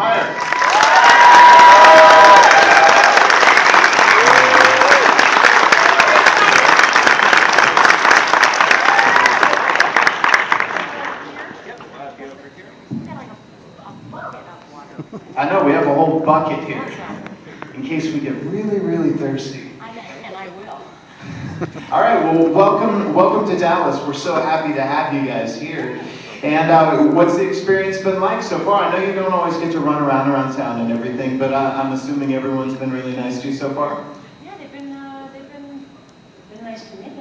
Meyer. I know, we have a whole bucket here, in case we get really, really thirsty. And I will. All right, well, welcome to Dallas. We're so happy to have you guys here. And what's the experience been like so far? I know you don't always get to run around town and everything, but I'm assuming everyone's been really nice to you so far? Yeah, they've been nice to me.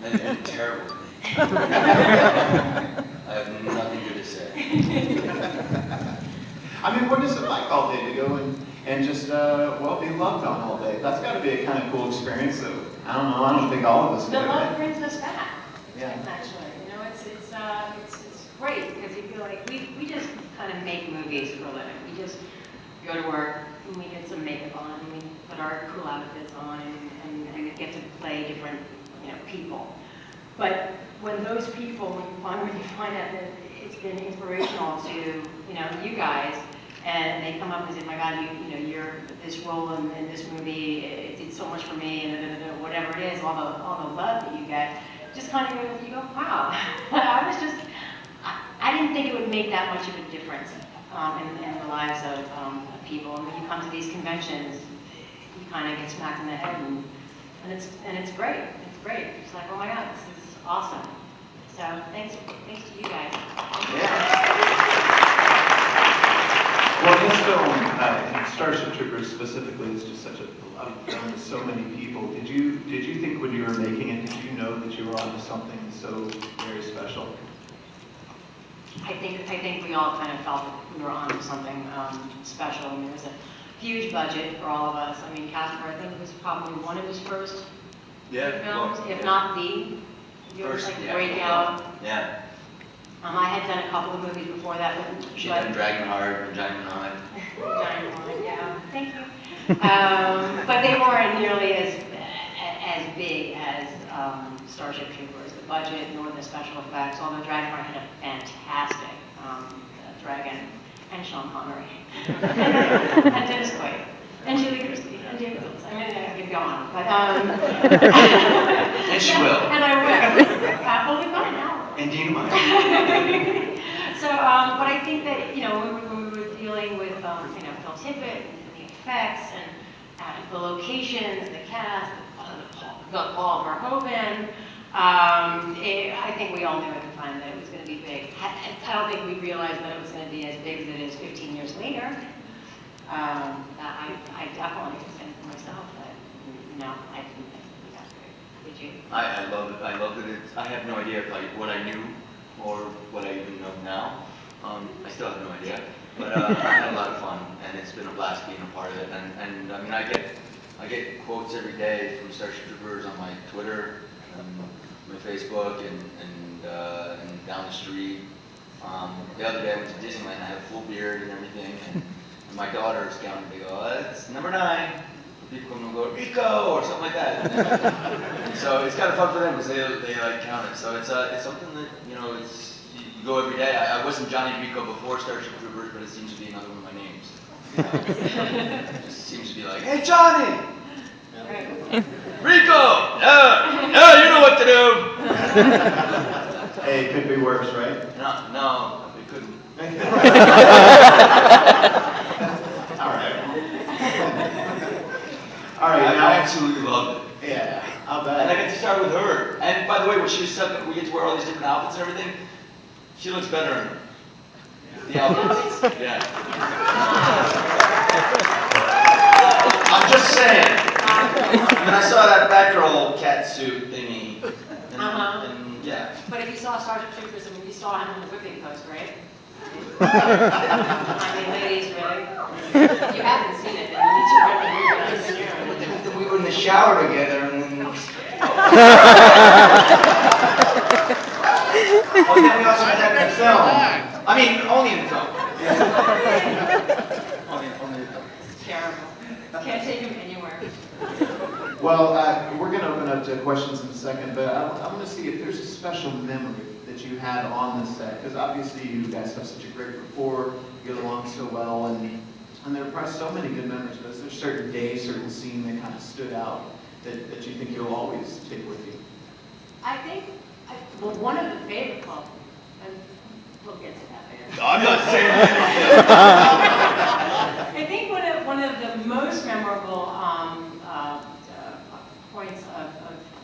They've been terrible. I have nothing good to say. I mean, what is it like all day to go and just, well, be loved on all day? That's got to be a kind of cool experience. So, I don't think all of us The would, love right? brings us back. Yeah. Actually, you know, it's great because you feel like we just kind of make movies for a living. We just go to work and we get some makeup on and we put our cool outfits on and we get to play different, people. But when those people, when you find out that it's been inspirational to, you guys, and they come up and say, my God, you're this role in this movie, it did so much for me, and whatever it is, all the love that you get, just kind of you go, wow. I didn't think it would make that much of a difference in the lives of people. And when you come to these conventions, you kind of get smacked in the head, and it's great. It's great. It's like, oh my God, this is awesome. So thanks to you guys. Yeah. Well, this film, Starship Troopers specifically, is just such a beloved film with so many people. Did you think when you were making it, did you know that you were onto something so very special? I think we all kind of felt that we were onto something special. I mean, there was a huge budget for all of us. I mean, Casper, I think it was probably one of his first films, if not the First, breakout. Yeah. I had done a couple of movies before that, but She'd done Dragon Heart and Giant Mind. Giant Mind, yeah. Thank you. But they weren't nearly as big as Starship Troopers. The budget nor the special effects. Although Dragon Heart had a fantastic dragon, and Sean Connery, and Dennis Quaid, and Julie Christie, and David Phillips. I mean, I could go on, but and she will. And I will. Well, we've got an hour. And Dina might. So, but I think that when we were dealing with Phil Tippett and the effects and the locations, the cast, Paul Verhoeven, I think we all knew at the time that it was going to be big. I don't think we realized that it was going to be as big as it is 15 years later. I definitely can say for myself that no, I didn't think it was that big. Did you? I love it. I love that I have no idea what I knew or what I even know now. I still have no idea. But I had a lot of fun, and it's been a blast being a part of it. And I mean, I get quotes every day from Starship Troopers on my Twitter, my Facebook, and down the street. The other day I went to Disneyland. I have a full beard and everything, and my daughter is counting. They go, "That's number 9." People come and go, "Rico," or something like that. So it's kind of fun for them because they like count it. So it's something that you go every day. I wasn't Johnny Rico before Starship Troopers, but it seems to be another one of my names. It just seems to be like, "Hey, Johnny." Rico! No, you know what to do! Hey, it could be worse, right? No, it couldn't. All right, I absolutely loved it. Yeah, I'll bet. And I get to start with her. And by the way, when she was stuck, we get to wear all these different outfits and everything. She looks better in the outfits. Yeah. I'm just saying. When I saw that Batgirl cat suit thingy, and yeah. But if you saw Starship Troopers, I mean, you saw him on the whipping post, right? I mean, ladies, really? You haven't seen it, then you need to We were in the shower together, and then. Oh, then we also had that in the film. I mean, only in the film. Only in the film. It's terrible. Can't take him anywhere. Well, we're going to open up to questions in a second, but I want to see if there's a special memory that that you had on the set? Because obviously you guys have such a great rapport, you get along so well, and there are probably so many good memories. But is there a certain day, certain scene that kind of stood out that you think you'll always take with you? I think, well, one of the favorite, well, and we'll get to that later. I'm not saying anything. I think one of the most memorable points of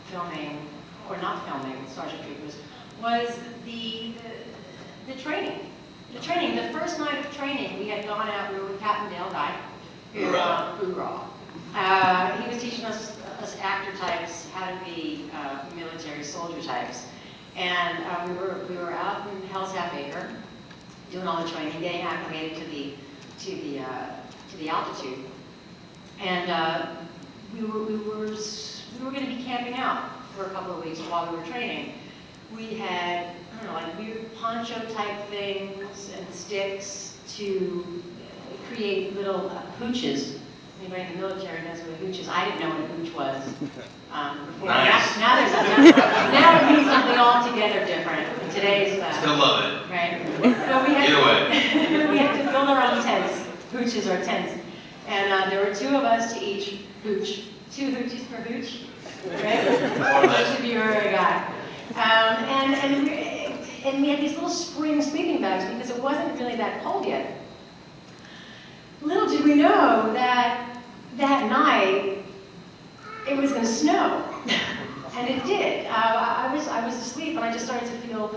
filming, or not filming, Starship Troopers, was the training. The training, the first night of training, we had gone out, we were with Captain Dale Dye, who, hoorah. He was teaching us actor types how to be military soldier types. And we were out in Hell's Half Acre doing all the training, getting acclimated to the altitude. And we were going to be camping out for a couple of weeks while we were training. We had, I don't know, like weird poncho type things and sticks to create little hooches. Anybody in the military knows what a hooch is. I didn't know what a hooch was before. Nice. Now it means something altogether different. Today's Still love it. right. So we had Either way. we had to build our own tents. Hooches are tents, and there were 2 of us to each hooch. 2 hooches per hooch. Right? Each of you are a guy. And we had these little spring sleeping bags because it wasn't really that cold yet. Little did we know that night it was going to snow, and it did. I was asleep, and I just started to feel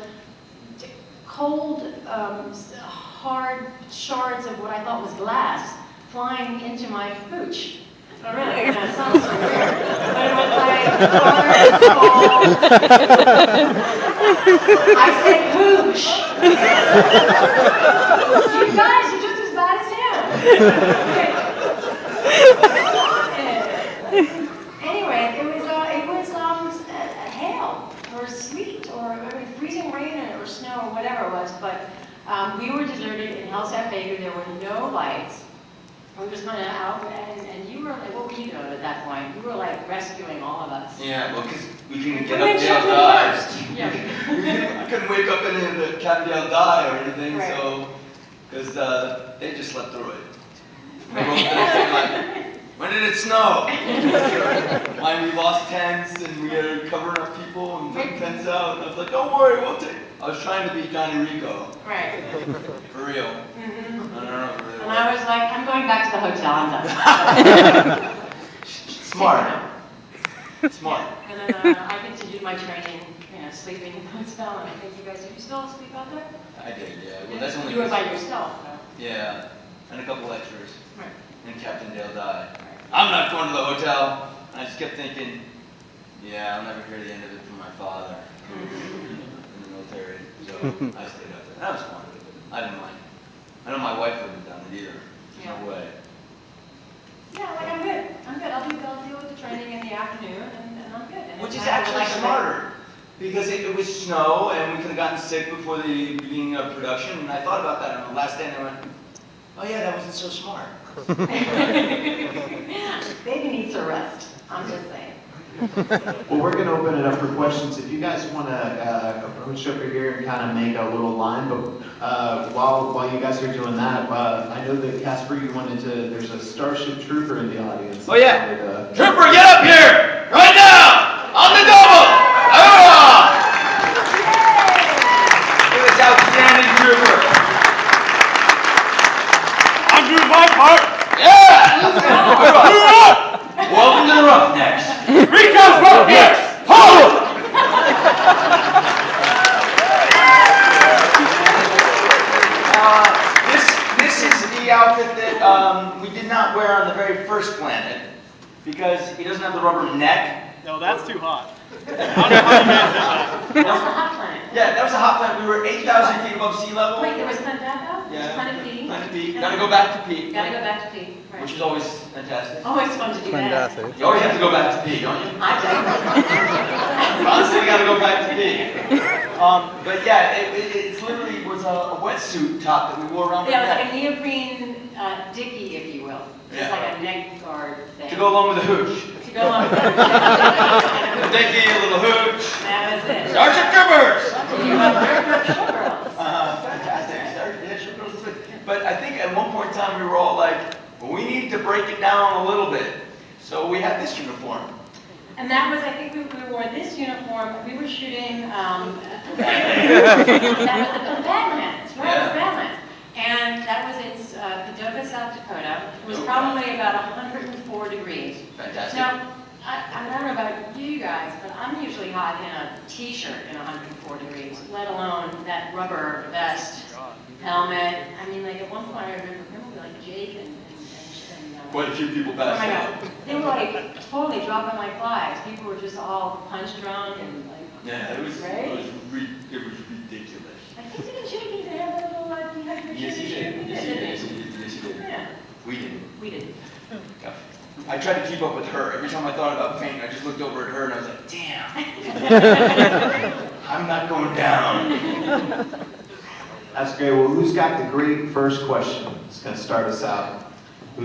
cold, hard shards of what I thought was glass flying into my hooch. Oh, really? That sounds so weird. But it was like hard, cold. I said hooch. You guys are just as bad as him. Anyway, it was hail or sleet or freezing rain or snow or whatever it was. But we were deserted in Hell's Half Acre. There were no lights. We were just kind of out, and you were like, what were you doing at that point? You were like rescuing all of us. Yeah, well, because we couldn't get up Dale Dye. I couldn't wake up in the Captain Dale Dye or anything, right. so, because they just slept through it. They woke up the next day like, when did it snow? Why we lost tents and we were covering up people and putting tents out. And I was like, don't worry, we'll take. I was trying to be Johnny Rico. Right. For real. Mm-hmm. I don't know. Really And I was like, I'm going back to the hotel. I'm done. Smart. Smart. Yeah. And then I continued my training, sleeping in the hotel. And I think you guys, did you still sleep out there? I did, yeah. Well, that's only. You were by yourself, though. Yeah, and a couple extras. Right. And Captain Dale Dye. Right. I'm not going to the hotel. And I just kept thinking, yeah, I'll never hear the end of it from my father in the military. So I stayed up there. That was fun. I didn't mind. I know my wife wouldn't have done it either. There's no way. Yeah, like I'm good. I'll deal with the training in the afternoon, and I'm good. And Which is I actually like smarter. Because it was snow, and we could have gotten sick before the beginning of production. And I thought about that on the last day, and I went, oh yeah, that wasn't so smart. Baby needs a rest. I'm just saying. Well, we're going to open it up for questions. If you guys want to approach over here and kind of make a little line, but while you guys are doing that, I know that Casper, you wanted to. There's a Starship Trooper in the audience. Oh yeah, Trooper, get up here right now on the double. Look at this outstanding Trooper. I'm doing my part. Yeah. Welcome to the Roughnecks. Rico's Roughnecks! Hold! This is the outfit that we did not wear on the very first planet because he doesn't have the rubber neck. No, that's too hot. I don't know how you managed that. That was a hot planet. Yeah, that was a hot planet. We were 8,000 feet above sea level. Wait, there was Planet though? Yeah. Planet P. Planet P. Gotta go back to P. Gotta go back to P. Right. Which is always fantastic. Always fun to do that. You always have to go back to P, don't you? I do. Honestly, you gotta go back to P. But yeah, it literally was a wetsuit top that we wore around the Yeah, it was neck like a neoprene dickie, if you will. Just Yeah. like a neck guard thing. to go along with the hooch. To go along with A dickie, a little hooch. That was it. Starship Troopers! They're showgirls. Fantastic. Yeah, Showgirls is good. But I think at one point in time we were all like, well, we need to break it down a little bit. So we had this uniform. And that was, I think we wore this uniform. We were shooting, that was the Badlands, right? Yeah. The Badlands. And that was in Paducah, South Dakota. It was probably about 104 degrees. Fantastic. Now, I don't know about you guys, but I'm usually hot in a t-shirt in 104 degrees, let alone that rubber vest, helmet. I mean, like at one point I remember like Jake and Quite a few people oh my passed God, out. they were like totally dropping like flies. People were just all punch drunk and like, Yeah, it was right? ridiculous. I think didn't Jake even have a little dehydration? Yes, he did. Yes, he did. Yes, he did. Yes, he did. Yeah. We didn't. We didn't. Yeah. I tried to keep up with her. Every time I thought about fainting, I just looked over at her and I was like, damn. I'm not going down. That's great. Well, who's got the great first question? It's going to start us out.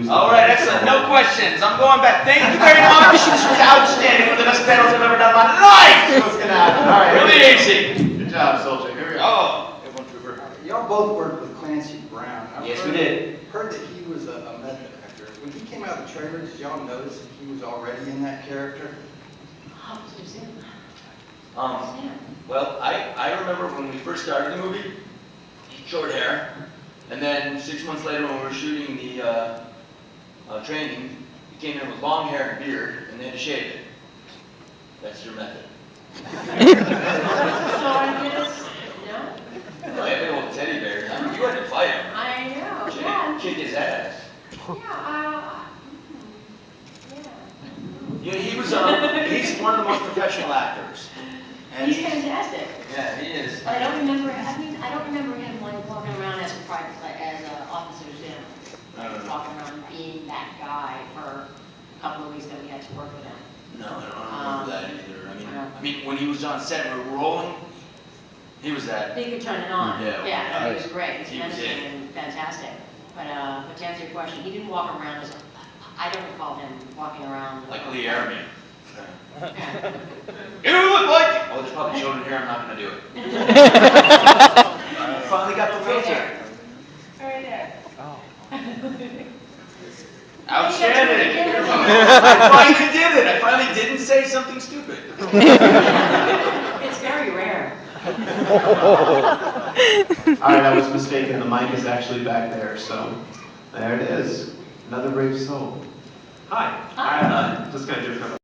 All right, excellent. No questions. I'm going back. Thank you very much. This was outstanding. One of the best battles I've ever done in my life. What's going to happen? All right. Really easy. Good job, Soldier. Here we go. Oh, everyone trooper. Y'all both worked with Clancy Brown. Yes, we did. Heard that he was a method actor. When he came out of the trailer, did y'all notice that he was already in that character? Oh, so soon. Well, I remember when we first started the movie, short hair, and then 6 months later when we were shooting the training, he came in with long hair and beard, and they had to shave it. That's your method. So I guess, no? Well, they had big old teddy bears. I mean, you had to fight him. I know, yeah. Kick his ass. Yeah, Yeah, he was. He's one of the most professional actors. And he's fantastic. Yeah, he is. But I don't remember, I don't remember him like walking around as a private, like as an officer, walking around being that guy for a couple of weeks that we had to work with him. No, I don't remember that either. I mean, when he was on set, we were rolling. He was that. He could turn it on. Yeah. He was great. He was He's and fantastic. But to answer your question, he didn't walk around as I don't recall him walking around. Like Lee Army. Yeah. You know what look like? Oh, there's probably children here. I'm not going to do it. Finally got the filter. Right there. Outstanding. I finally did it. I finally didn't say something stupid. It's very rare. All right, I was mistaken. The mic is actually back there, so there it is. Another brave soul. Hi. Hi. Just going to do it for